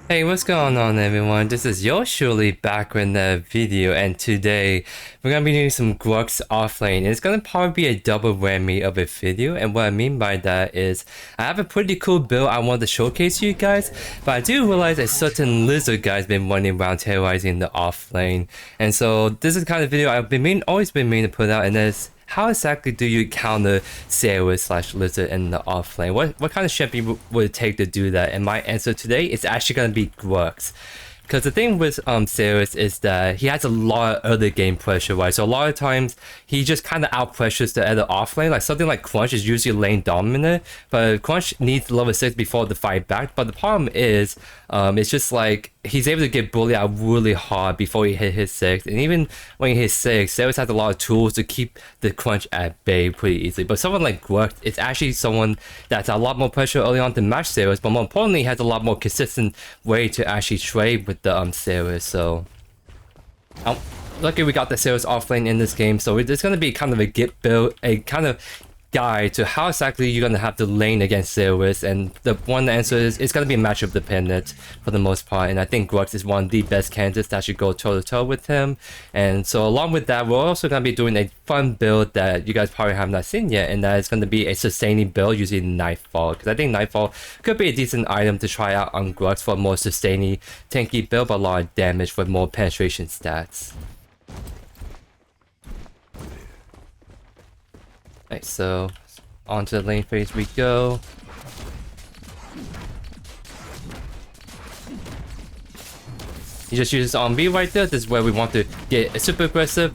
Hey, what's going on everyone? This is JoeYoursTruly back with another video, and today we're gonna be doing some Grux offlane. And it's gonna probably be a double whammy of a video, and what I mean by that is I have a pretty cool build I want to showcase to you guys, but I do realize a certain lizard guy's been running around terrorizing the offlane. And so this is the kind of video I've been always been meaning to put out, and that's how exactly do you counter Zarus slash Lizard in the offlane? What kind of champion would it take to do that? And my answer today is actually gonna be Grux. Because the thing with Zarus is that he has a lot of other game pressure, right? So a lot of times he just kind of out pressures the other offlane. Like something like Crunch is usually lane dominant, but Crunch needs level 6 before the fight back. But the problem is, it's just like he's able to get bullied out really hard before he hit 6, and even when he hits 6, Zarus has a lot of tools to keep the Crunch at bay pretty easily. But someone like Grux, it's actually someone that's a lot more pressure early on to match Zarus, but more importantly, has a lot more consistent way to actually trade with the Zarus. So lucky we got the Zarus offlane in this game, so it's gonna be kind of a get build, a kind of guide to how exactly you're gonna have to lane against Zarus, and the one answer is it's gonna be matchup dependent for the most part, and I think Grux is one of the best candidates that should go toe to toe with him. And so along with that, we're also gonna be doing a fun build that you guys probably have not seen yet, and that is gonna be a sustaining build using Nightfall, because I think Nightfall could be a decent item to try out on Grux for a more sustaining tanky build, but a lot of damage with more penetration stats. Alright, so onto the lane phase we go. He just uses on B right there. This is where we want to get a super aggressive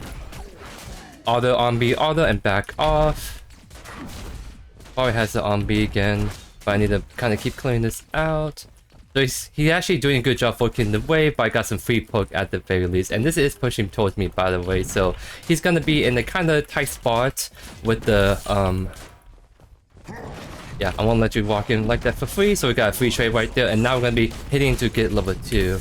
auto on B, auto, and back off. Probably has the on B again, but I need to kind of keep clearing this out. So he's actually doing a good job focusing the wave, but I got some free poke at the very least. And this is pushing towards me, by the way. So he's gonna be in a kind of tight spot with the yeah, I won't let you walk in like that for free. So we got a free trade right there, and now we're gonna be hitting to get level 2.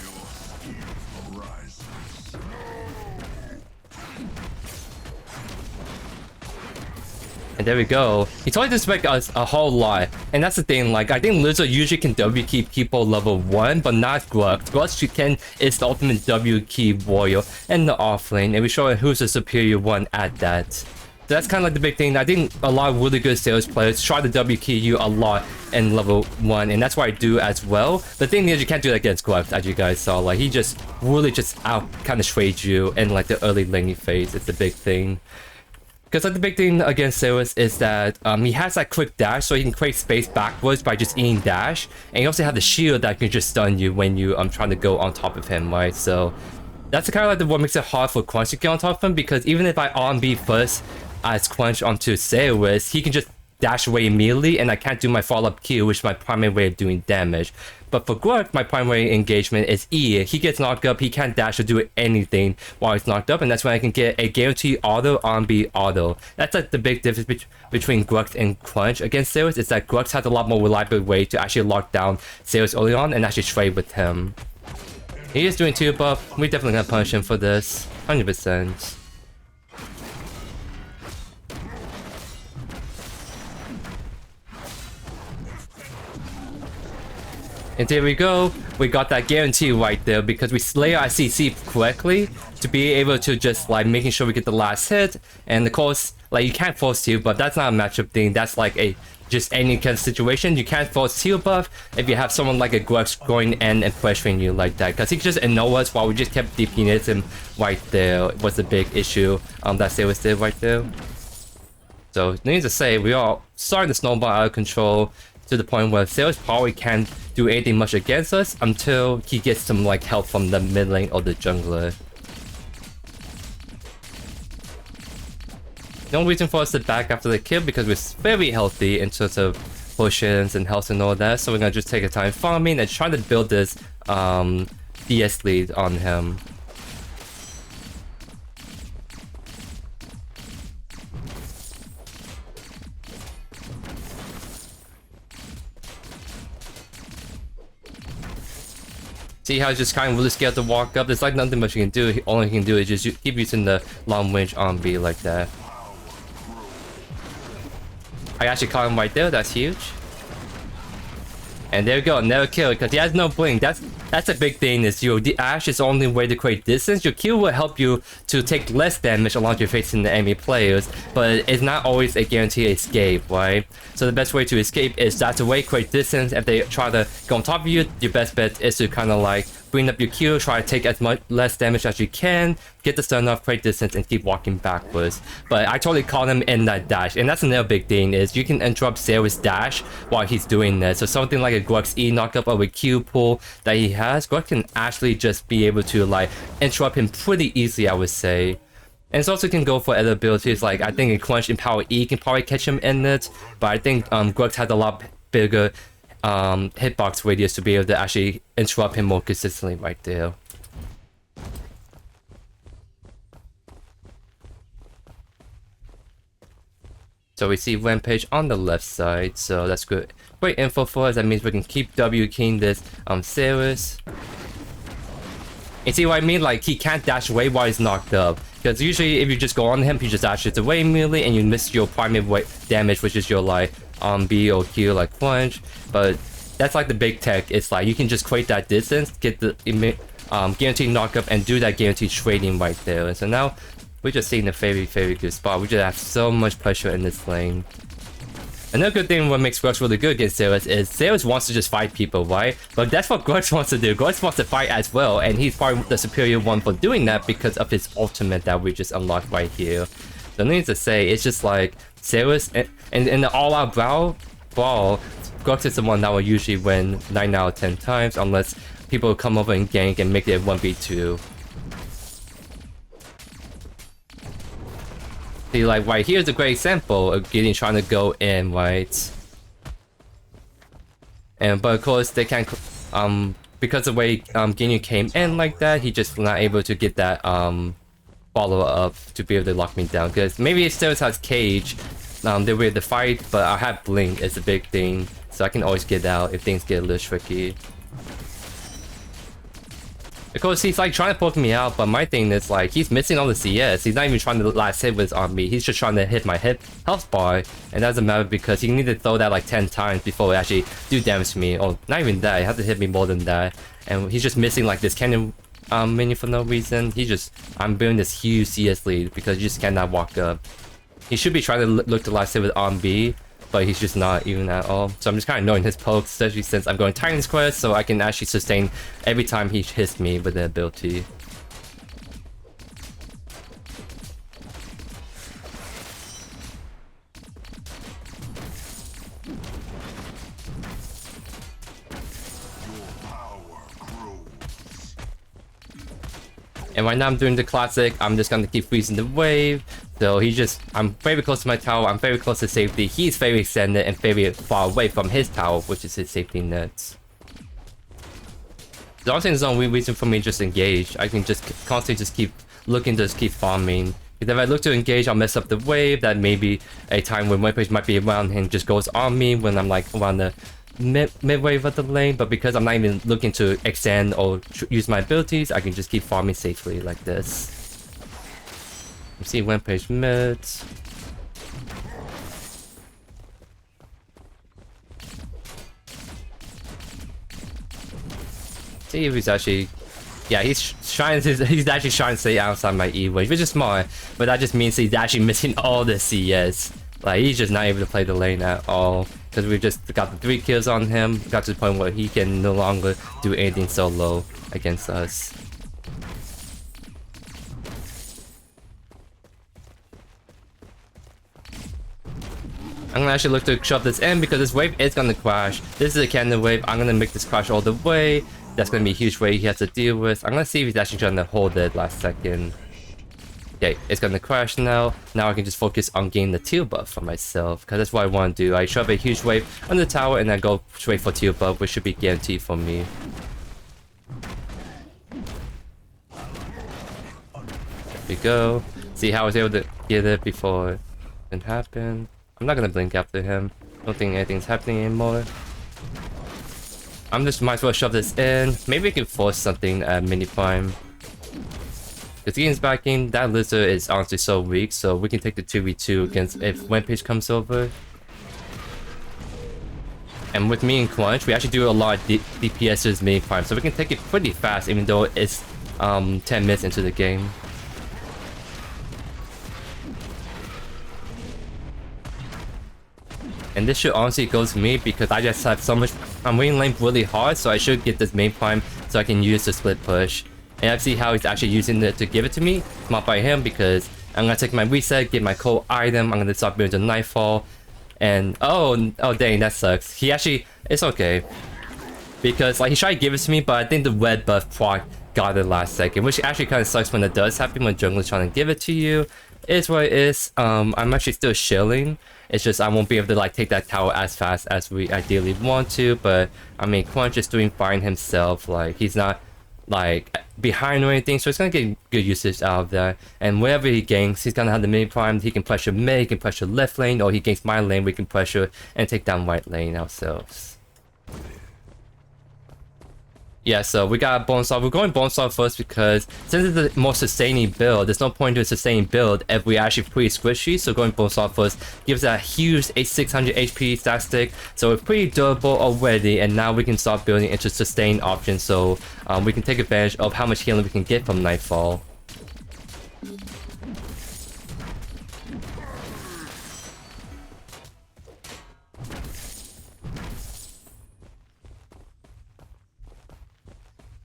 And there we go. He totally disrespect us a whole lot. And that's the thing, like, I think Lizard usually can W key people level 1, but not Grux. Grux is the ultimate W key warrior in the offlane, and we show who's the superior one at that. So that's kind of like the big thing. I think a lot of really good sales players try to W key you a lot in level 1, and that's what I do as well. The thing is, you can't do that against Grux, as you guys saw. Like, he just really just out kind of trades you in like the early laning phase. It's the big thing. Because like the big thing against Zarus is that he has that quick dash, so he can create space backwards by just eating dash, and he also has the shield that can just stun you when you trying to go on top of him, right? So that's kind of like what makes it hard for Crunch to get on top of him, because even if I on-B first as Crunch onto Zarus, he can just dash away immediately, and I can't do my follow-up Q, which is my primary way of doing damage. But for Grux, my primary engagement is E. He gets knocked up, he can't dash or do anything while he's knocked up, and that's when I can get a guaranteed auto on B auto. That's like the big difference between Grux and Crunch against Zarus, is that Grux has a lot more reliable way to actually lock down Zarus early on and actually trade with him. He is doing 2 buff. We're definitely gonna punish him for this, 100%. And there we go, we got that guarantee right there because we slay our CC correctly to be able to just like making sure we get the last hit. And of course, like you can't force heal, but that's not a matchup thing. That's like a just any kind of situation. You can't force heal buff if you have someone like a Grux going in and pressuring you like that, because he just annoy us while we just kept DPing him right there. It was a big issue that Zarus did right there. So needless to say, we are starting to snowball out of control to the point where Zarus probably can't do anything much against us until he gets some like help from the mid lane or the jungler. No reason for us to back after the kill because we're very healthy in terms of potions and health and all that, so we're gonna just take our time farming and try to build this DS lead on him. See how he's just kind of really scared to walk up? There's like nothing much he can do. All he can do is just keep using the long range on B like that. I actually caught him right there. That's huge. And there we go, never kill because he has no blink. That's a big thing is the Ash is the only way to create distance. Your Q will help you to take less damage along you're facing the enemy players, but it's not always a guaranteed escape, right? So the best way to escape is that's the way create distance. If they try to go on top of you, your best bet is to kind of like bring up your Q, try to take as much less damage as you can, get the stun off, create distance, and keep walking backwards. But I totally caught him in that dash, and that's another big thing is you can interrupt Zarus' dash while he's doing this. So something like a Grux E knockup or a Q pull that he has, Grux can actually just be able to like interrupt him pretty easily, I would say. And it also can go for other abilities, like I think a Quench in Power E can probably catch him in it, but I think Grux has a lot bigger hitbox radius to be able to actually interrupt him more consistently right there. So we see Rampage on the left side, so that's good. Great info for us. That means we can keep W keying this Zarus. You see what I mean? Like he can't dash away while he's knocked up. Because usually if you just go on him, he just dashes away immediately and you miss your primary damage, which is your like B or Q like Quench. But that's like the big tech. It's like you can just create that distance, get the guaranteed knockup, and do that guaranteed trading right there. And so now we're just seeing a very, very good spot. We just have so much pressure in this lane. Another good thing what makes Grux really good against Zarus is Zarus wants to just fight people, right? But that's what Grux wants to do. Grux wants to fight as well, and he's probably the superior one for doing that because of his ultimate that we just unlocked right here. So needless to say, it's just like Zarus and in the all-out brawl, Grux is the one that will usually win 9 out of 10 times unless people come over and gank and make it 1v2. See, like right here's a great example of Gideon trying to go in, right? And but of course they can't because the way Gideon came in like that, he just not able to get that follow up to be able to lock me down. Because maybe it still has cage, they're weird to fight, but I have blink is a big thing, so I can always get out if things get a little tricky. Of course, he's like trying to poke me out, but my thing is like he's missing all the CS. He's not even trying to last hit with on me. He's just trying to hit my health bar, and that doesn't matter because he need to throw that like 10 times before it actually do damage to me. Or not even that. He has to hit me more than that, and he's just missing like this cannon minion for no reason. I'm building this huge CS lead because he just cannot walk up. He should be trying to look to last hit with on B, but he's just not even at all. So I'm just kind of knowing his pokes, especially since I'm going Titan's Quest, so I can actually sustain every time he hits me with the ability. And right now I'm doing the classic, I'm just gonna keep freezing the wave. So I'm very close to my tower, I'm very close to safety. He's very extended and very far away from his tower, which is his safety nets. So honestly, there's no reason for me to just engage. I can just constantly just keep looking to just keep farming. If I look to engage, I'll mess up the wave. That may be a time when Webpage might be around and just goes on me when I'm like around the mid-wave of the lane, but because I'm not even looking to extend or use my abilities, I can just keep farming safely like this. You see Rampage mid. See if he's actually... Yeah, he's actually trying to stay outside my E range, which is smart, but that just means he's actually missing all the CS. Like, he's just not able to play the lane at all. Because we just got the 3 kills on him, got to the point where he can no longer do anything solo against us. I'm gonna actually look to shove this in because this wave is gonna crash. This is a cannon wave, I'm gonna make this crash all the way. That's gonna be a huge wave he has to deal with. I'm gonna see if he's actually trying to hold it last second. Okay, it's gonna crash now. Now I can just focus on getting the teal buff for myself, because that's what I want to do. I shove a huge wave on the tower and then go straight for teal buff, which should be guaranteed for me. There we go. See how I was able to get it before it didn't happen. I'm not gonna blink after him. Don't think anything's happening anymore. I'm just might as well shove this in. Maybe we can force something at mini prime. Because Gideon's backing, that lizard is honestly so weak, so we can take the 2v2 against if Rampage comes over. And with me and Crunch, we actually do a lot of DPS's main prime, so we can take it pretty fast even though it's 10 minutes into the game. And this should honestly go to me because I just have so much. I'm waiting lane really hard, so I should get this main prime so I can use the split push. And I see how he's actually using it to give it to me. It's not by him because I'm gonna take my reset, get my cold item. I'm gonna start building Nightfall. And oh dang, that sucks. He actually, it's okay because like he tried to give it to me, but I think the red buff proc got it last second, which actually kind of sucks when it does happen when jungler's trying to give it to you. It's what it is. I'm actually still shilling. It's just I won't be able to like take that tower as fast as we ideally want to, but I mean Crunch is doing fine himself. Like he's not like behind or anything, so it's gonna get good usage out of that. And wherever he ganks, he's gonna have the mid prime. He can pressure mid, he can pressure left lane, or he ganks my lane, we can pressure and take down right lane ourselves. Yeah, so we got Bonesaw. We're going Bonesaw first because since it's the more sustaining build, there's no point to a sustaining build if we actually pretty squishy. So going Bonesaw first gives that huge 600 HP stat stick. So we're pretty durable already, and now we can start building into sustain options. So we can take advantage of how much healing we can get from Nightfall.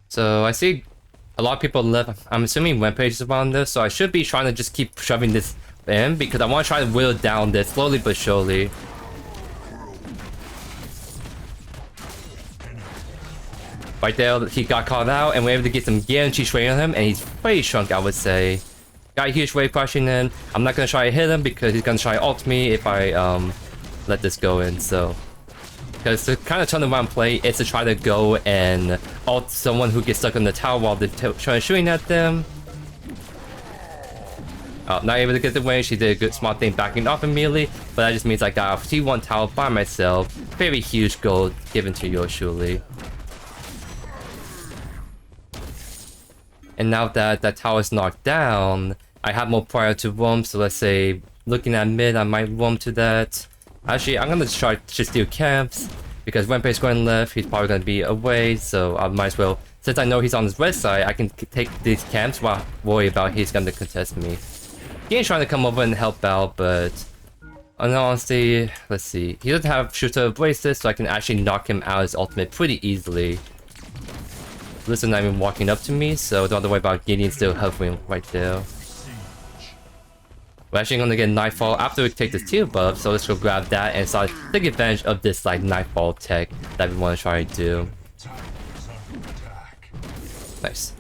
So I see a lot of people left. I'm assuming Rampage is around this, so I should be trying to just keep shoving this in because I want to try to whittle down this slowly but surely. Right there, he got caught out, and we're able to get some guaranteed straight on him, and he's pretty shrunk, I would say. Got a huge wave pushing in. I'm not gonna try to hit him because he's gonna try to ult me if I let this go in. So. Because the kind of turnaround play is to try to go and ult someone who gets stuck on the tower while they're trying shooting at them. Oh, not able to get the range. She did a good smart thing backing off immediately, but that just means I got a T1 tower by myself. Very huge gold given to JoeYoursTruly. And now that that tower is knocked down, I have more prior to roam. So let's say looking at mid, I might roam to that. Actually, I'm gonna try to steal camps because Rampage is going left. He's probably gonna be away, so I might as well. Since I know he's on his red side, I can take these camps while worry about he's gonna contest me. He ain't trying to come over and help out, but in honesty, let's see. He doesn't have shooter braces, so I can actually knock him out his ultimate pretty easily. Listen, not even walking up to me, so don't have to worry about Gideon still hovering right there. We're actually gonna get Nightfall after we take this tier buff, so let's go grab that and start taking advantage of this like Nightfall tech that we want to try to do. Nice.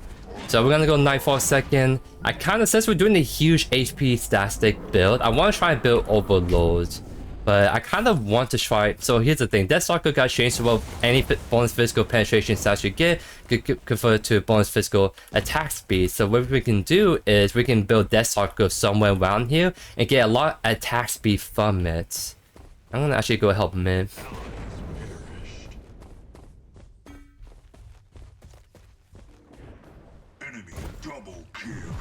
So we're gonna go Nightfall second. I kind of, since we're doing a huge HP stat stick build, I want to try and build Overlord. But I kind of want to try. So here's the thing: Deathstalker got changed to well, any bonus physical penetration stats you get could convert to bonus physical attack speed. So what we can do is we can build Deathstalker somewhere around here and get a lot of attack speed from it. I'm gonna actually go help mid. Enemy double kill.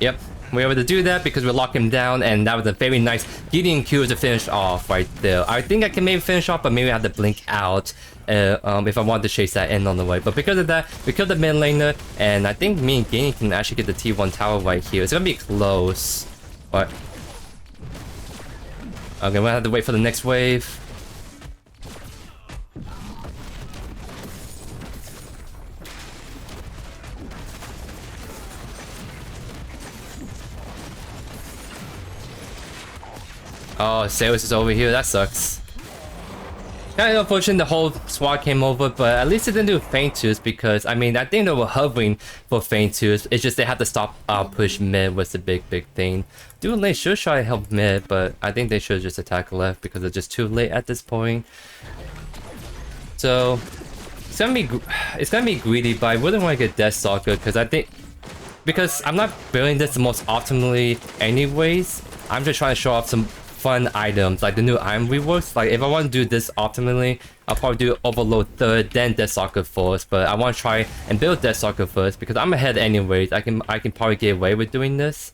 Yep, we were able to do that because we locked him down, and that was a very nice Gideon Q to finish off right there. I think I can maybe finish off, but maybe I have to blink out if I want to chase that in on the way. But because of that, we killed the mid laner, and I think me and Gideon can actually get the T1 tower right here. It's gonna be close, but okay, we'll have to wait for the next wave. Oh, Zarus is over here. That sucks. Kind of unfortunate the whole squad came over, but at least it didn't do Feint Twos because, I mean, I think they were hovering for Feint Twos. It's just they had to stop push mid was the big thing. Dude, they should try to help mid, but I think they should just attack left because it's just too late at this point. So, it's gonna be greedy, but I wouldn't want to get Deathstalker because I'm not building this the most optimally anyways. I'm just trying to show off some fun items, like the new item reworks. Like if I want to do this optimally, I'll probably do Overlord third, then Deathstalker first. But I want to try and build Deathstalker first because I'm ahead anyways. I can probably get away with doing this.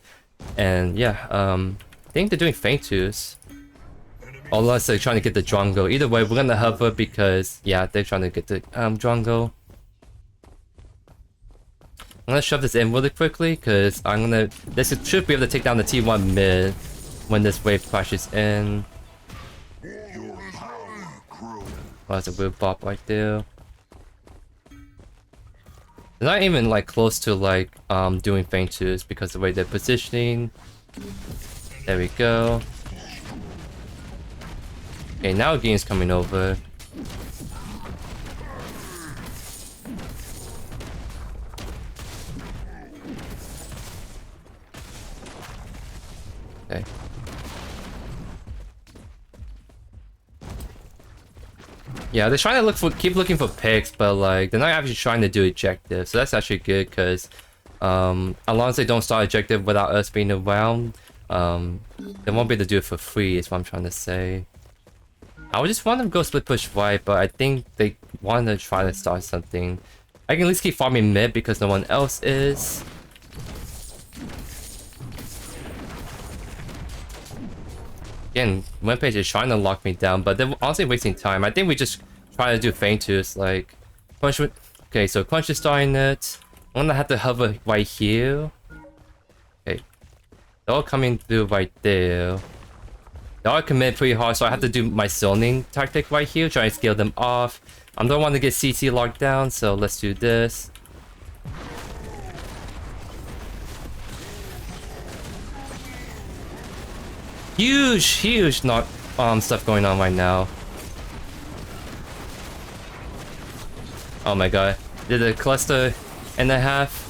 And yeah, I think they're doing Feint Tools. Unless they're trying to get the Drongo. Either way, we're gonna hover because yeah, they're trying to get the Drongo. I'm gonna shove this in really quickly because this should be able to take down the T1 mid when this wave crashes in. Oh, that's a weird bop right there. They're not even like close to like doing Feint Tools because of the way they're positioning. There we go. Okay, now Gain's coming over. Okay. Yeah, they're trying to keep looking for picks, but like they're not actually trying to do objective, so that's actually good because as long as they don't start objective without us being around, they won't be able to do it for free. Is what I'm trying to say. I would just want them to go split push right, but I think they want to try to start something. I can at least keep farming mid because no one else is. Again, Rampage is trying to lock me down, but they're honestly wasting time. I think we just try to do Feint Tools, like Crunch with... Okay, so Crunch is starting it. I'm gonna have to hover right here. Okay. They're all coming through right there. They all commit pretty hard, so I have to do my zoning tactic right here, try and scale them off. I don't want to get CC locked down, so let's do this. Huge not stuff going on right now. Oh my god. Did a cluster and a half.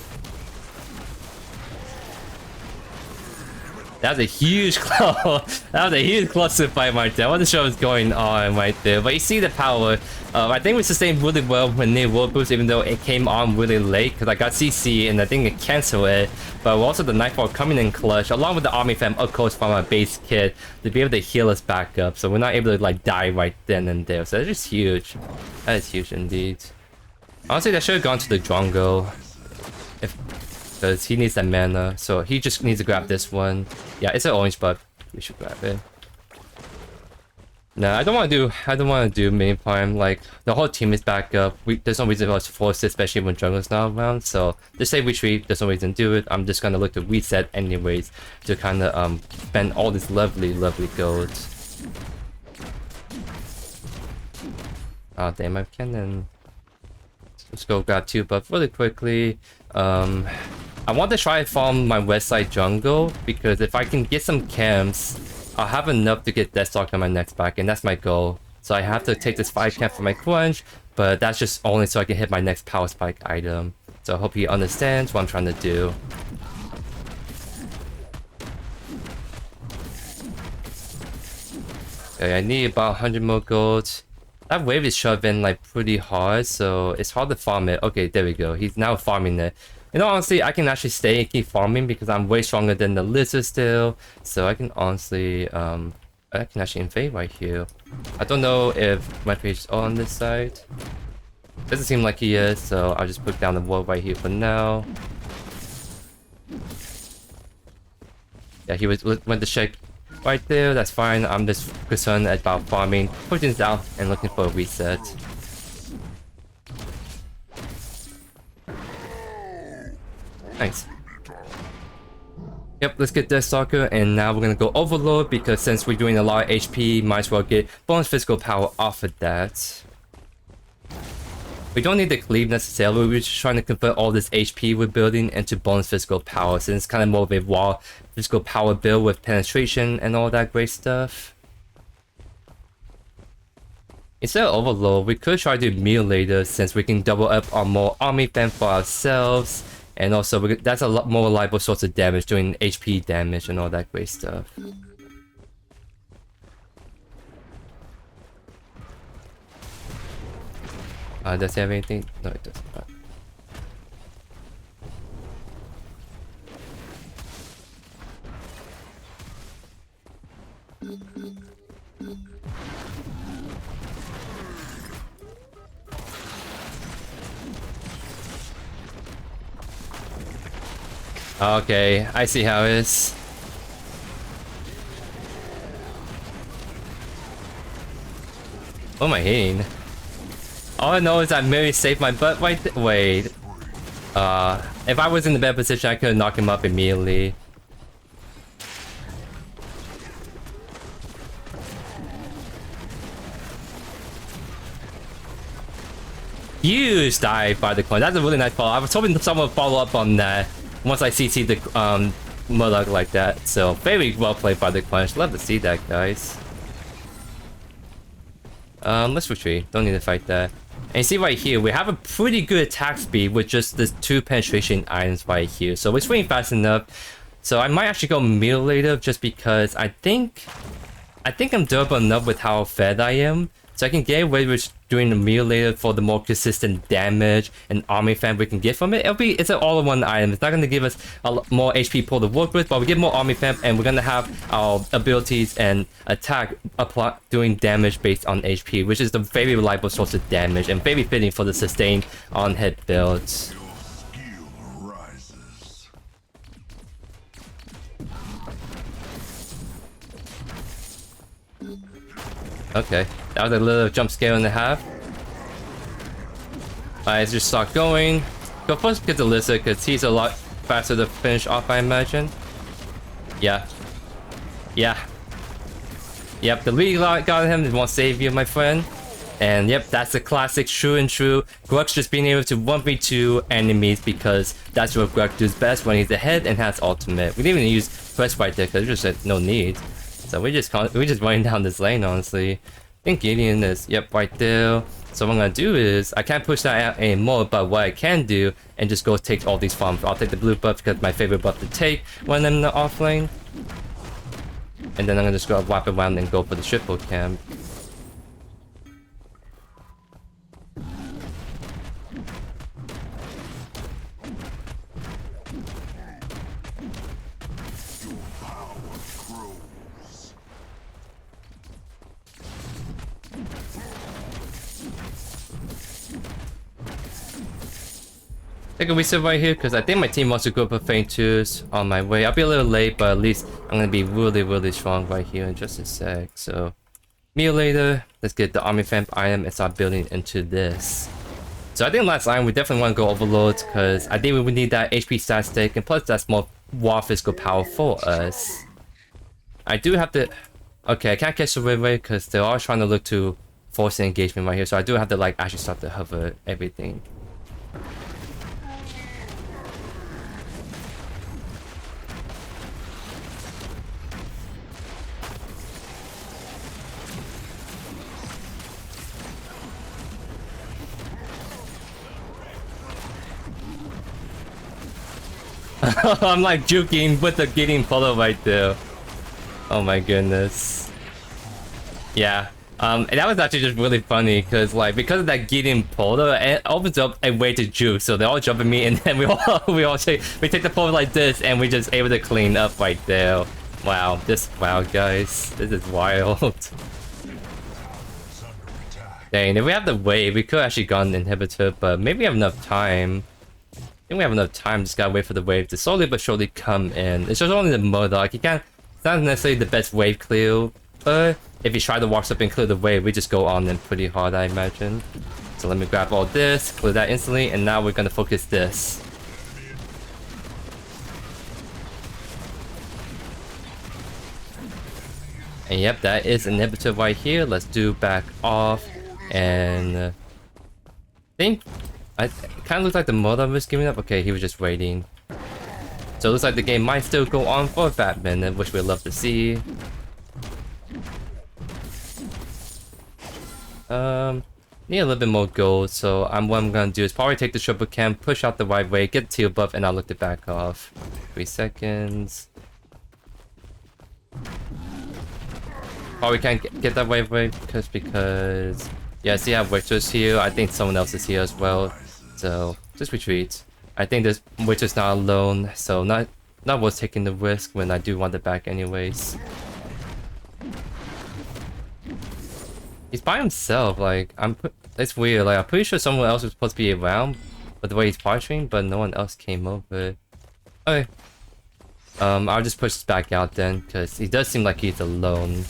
That was a huge cluster fight right there. I wasn't sure what's going on right there, but you see the power. I think we sustained really well when Nyr Warboots, even though it came on really late because I got CC and I think it canceled it. But also the Nightfall coming in clutch, along with the army fam of course from our base kit to be able to heal us back up, so we're not able to like die right then and there. So that's just huge. That is huge indeed. Honestly, that should have gone to the Drongo. Because he needs that mana, so he just needs to grab this one. Yeah, it's an orange buff. We should grab it. No, I don't want to do main farm. Like the whole team is back up. There's no reason for us to force it, especially when jungle's not around. So just say retreat. There's no reason to do it. I'm just gonna look to reset anyways to kind of spend all this lovely gold. Oh damn, I can. Let's go grab 2 buff really quickly. I want to try and farm my west side jungle because if I can get some camps, I'll have enough to get Deathstalker on my next back, and that's my goal. So I have to take this 5 camp for my crunch, but that's just only so I can hit my next power spike item. So I hope he understands what I'm trying to do. Okay, I need about 100 more gold. That wave is shoved in like pretty hard, so it's hard to farm it. Okay, there we go. He's now farming it. You know, honestly, I can actually stay and keep farming because I'm way stronger than the lizard still. So I can honestly, I can actually invade right here. I don't know if my page is on this side. Doesn't seem like he is, so I'll just put down the wall right here for now. Yeah, he went to check right there. That's fine. I'm just concerned about farming, pushing this out, and looking for a reset. Nice. Yep, let's get Deathstalker, and now we're gonna go Overlord because since we're doing a lot of HP, might as well get bonus physical power off of that. We don't need the cleave necessarily, we're just trying to convert all this HP we're building into bonus physical power, since it's kind of more of a raw physical power build with penetration and all that great stuff. Instead of Overlord, we could try to do Mutilator since we can double up on more army fam for ourselves. And also, that's a lot more reliable source of damage, doing HP damage and all that great stuff. Does it have anything? No, it doesn't. Okay, I see how it is. What am I hitting? All I know is I merely saved my butt right th- Wait. If I was in the bad position, I could have knocked him up immediately. Huge dive by the coin. That's a really nice follow. I was hoping someone would follow up on that once I CC the Murloc like that. So very well played by the Quench. Love to see that, guys. Let's retreat. Don't need to fight that. And you see right here, we have a pretty good attack speed with just the 2 penetration items right here. So we're swinging fast enough. So I might actually go Mutilator just because I think I'm durable enough with how fed I am. So I can get away with doing the Mutilator for the more consistent damage and army fan we can get from it. It's an all-in-one item. It's not going to give us a lot more HP pool to work with, but we get more army fan and we're going to have our abilities and attack doing damage based on HP, which is the very reliable source of damage and very fitting for the sustained on-hit builds. Okay, that was a little jump scare and a half. Alright, let's just start going. Go first get the lizard because he's a lot faster to finish off, I imagine. Yeah. Yeah. Yep, the lead got him. It won't save you, my friend. And yep, that's the classic true and true. Grux just being able to 1v2 enemies because that's what Grux does best when he's ahead and has ultimate. We didn't even use Crest right there because there's just no need. So we're just running down this lane, honestly. I think Gideon is, yep, right there. So what I'm gonna do is, I can't push that out anymore, but what I can do, and just go take all these farms. I'll take the blue buff because my favorite buff to take when I'm in the off lane. And then I'm gonna just go wrap around and go for the triple camp. Take a reset right here because I think my team wants to go for Feint 2s on my way. I'll be a little late, but at least I'm going to be really strong right here in just a sec. So, Mutilator, let's get the Army Vamp item and start building into this. So I think last line we definitely want to go Overlords because I think we would need that HP stat stick and plus that's more raw physical power for us. I do have to... Okay, I can't catch the wave because they're all trying to look to force an engagement right here. So I do have to like actually start to hover everything. I'm like juking with the Gideon polo right there. Oh my goodness. Yeah. And that was actually just really funny because like because of that Gideon polo, it opens up a way to juke. So they're all jumping me and then we take the polo like this and we just able to clean up right there. Wow, wow guys. This is wild. Dang, if we have the wave, we could actually go on the inhibitor, but maybe we have enough time. I think we have enough time, just gotta wait for the wave to slowly but surely come in. It's just only the Murloc. You can't, it's not necessarily the best wave clear, but if you try to walk up and clear the wave, we just go on them pretty hard, I imagine. So let me grab all this, clear that instantly, and now we're gonna focus this. And yep, that is inhibitor right here. Let's do back off, and I think it kind of looks like the Murloc was giving up. Okay, he was just waiting. So it looks like the game might still go on for a fat minute, which we'd love to see. Need a little bit more gold, so what I'm gonna do is probably take the triple camp, push out the right way, get the teal buff, and I'll look to back off. 3 seconds. Probably can't get that wave because yeah, see how Riktor's here. I think someone else is here as well. So just retreat. I think this Riktor's not alone, so not worth taking the risk when I do want it back anyways. He's by himself. Like it's weird. Like I'm pretty sure someone else was supposed to be around, but the way he's posturing, but no one else came over. Okay. I'll just push this back out then, because he does seem like he's alone.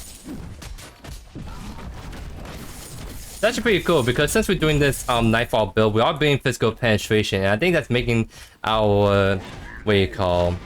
It's actually pretty cool, because since we're doing this Nightfall build, we are doing physical penetration, and I think that's making our, what do you call,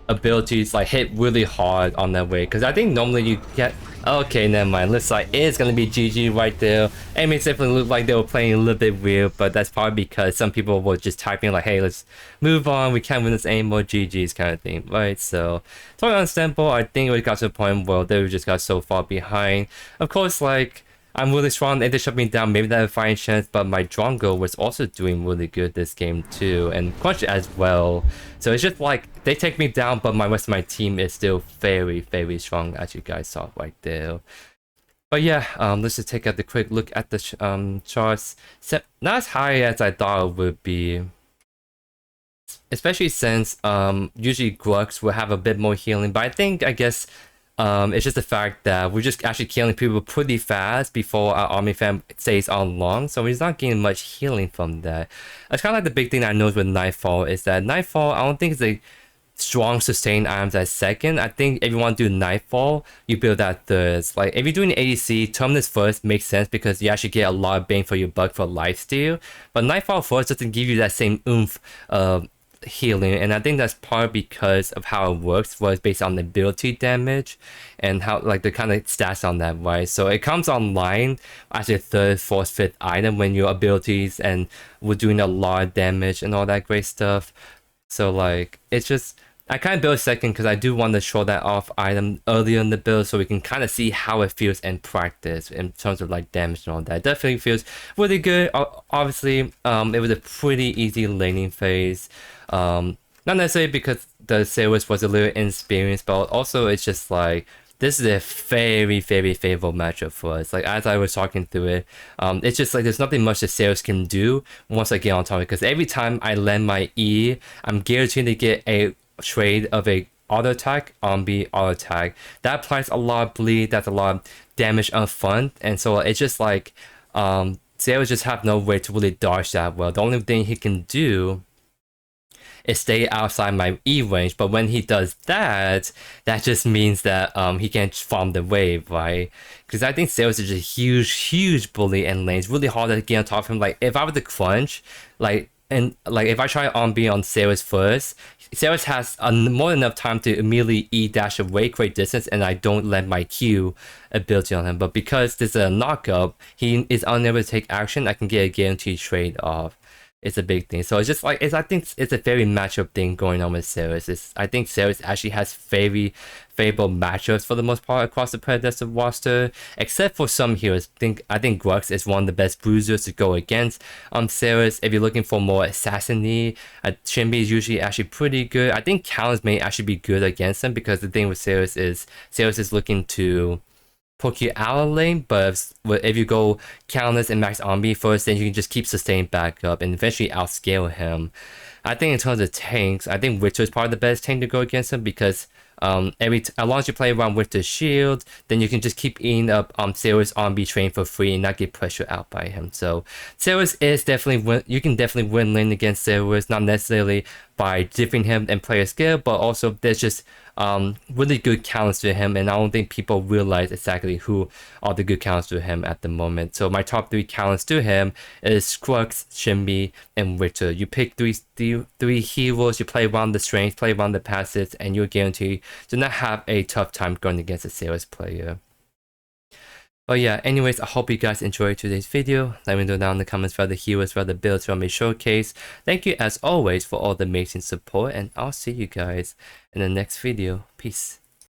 abilities like hit really hard on that way. Because I think normally you get... Okay, never mind. Looks like it's gonna be GG right there. It makes definitely look like they were playing a little bit weird, but that's probably because some people were just typing like, hey, let's move on, we can't win this anymore, GG's kind of thing, right? So, totally understandable. I think it got to the point where they just got so far behind. Of course, like, I'm really strong, if they shut me down, maybe they have a fighting chance, but my Drongo was also doing really good this game too, and Crunch as well. So it's just like, they take me down, but my rest of my team is still very, very strong, as you guys saw right there. But yeah, let's just take a quick look at the charts. Not as high as I thought it would be. Especially since usually Grux will have a bit more healing, but I guess it's just the fact that we're just actually killing people pretty fast before our army fam stays on long, so we're not getting much healing from that. That's kind of like the big thing I noticed with Nightfall, is that Nightfall, I don't think it's a strong sustained items at second. I think if you want to do Nightfall, you build that third. Like if you're doing ADC, Terminus first makes sense because you actually get a lot of bang for your buck for lifesteal, but Nightfall first doesn't give you that same oomph healing, and I think that's part because of how it works, was based on the ability damage and how like the kind of stats on that, right? So it comes online as a third, fourth, fifth item when your abilities and we're doing a lot of damage and all that great stuff. So like it's just, I kind of build second because I do want to show that off item earlier in the build so we can kind of see how it feels in practice in terms of like damage and all that. It definitely feels really good. Obviously, it was a pretty easy laning phase. Not necessarily because the Zarus was a little inexperienced, but also it's just like, this is a very, very favorable matchup for us. Like, as I was talking through it, it's just like there's nothing much the Zarus can do once I get on top, because every time I land my E, I'm guaranteed to get a trade of a auto attack on B auto attack. That applies a lot of bleed, that's a lot of damage up front, and so it's just like Zarus just have no way to really dodge that well. The only thing he can do is stay outside my E range, but when he does that, that just means that he can't farm the wave, right? Because I think Zarus is just a huge bully in lane. It's really hard to get on top of him. Like if I were to crunch, like if I try on B on Zarus first, Zarus has more than enough time to immediately E dash away, create distance, and I don't let my Q ability on him. But because there's a knockup, he is unable to take action, I can get a guaranteed trade off. It's a big thing. So it's just like, I think it's a very matchup thing going on with Zarus. I think Zarus actually has very favorable matchups for the most part across the Predecessor roster, except for some heroes. I think Grux is one of the best bruisers to go against Zarus. If you're looking for more assassin-y, Shinbi is usually actually pretty good. I think Callus may actually be good against him, because the thing with Zarus is looking to poke you out of lane, but if you go Countless and Max Ombi first, then you can just keep sustaining back up and eventually outscale him. I think in terms of tanks, I think Riktor is probably the best tank to go against him, because as long as you play around with the shield, then you can just keep eating up Zarus Ombi train for free and not get pressured out by him. So Zarus is definitely you can definitely win lane against Zarus, not necessarily by diffing him and player skill, but also there's just really good counters to him, and I don't think people realize exactly who are the good counters to him at the moment. So my top 3 counters to him is Grux, Shinbi, and Riktor. You pick three heroes, you play around the strength, play around the passives, and you're guaranteed to not have a tough time going against a Zarus player. But yeah, anyways, I hope you guys enjoyed today's video. Let me know down in the comments for the heroes, for the builds from a showcase. Thank you as always for all the amazing support, and I'll see you guys in the next video. Peace.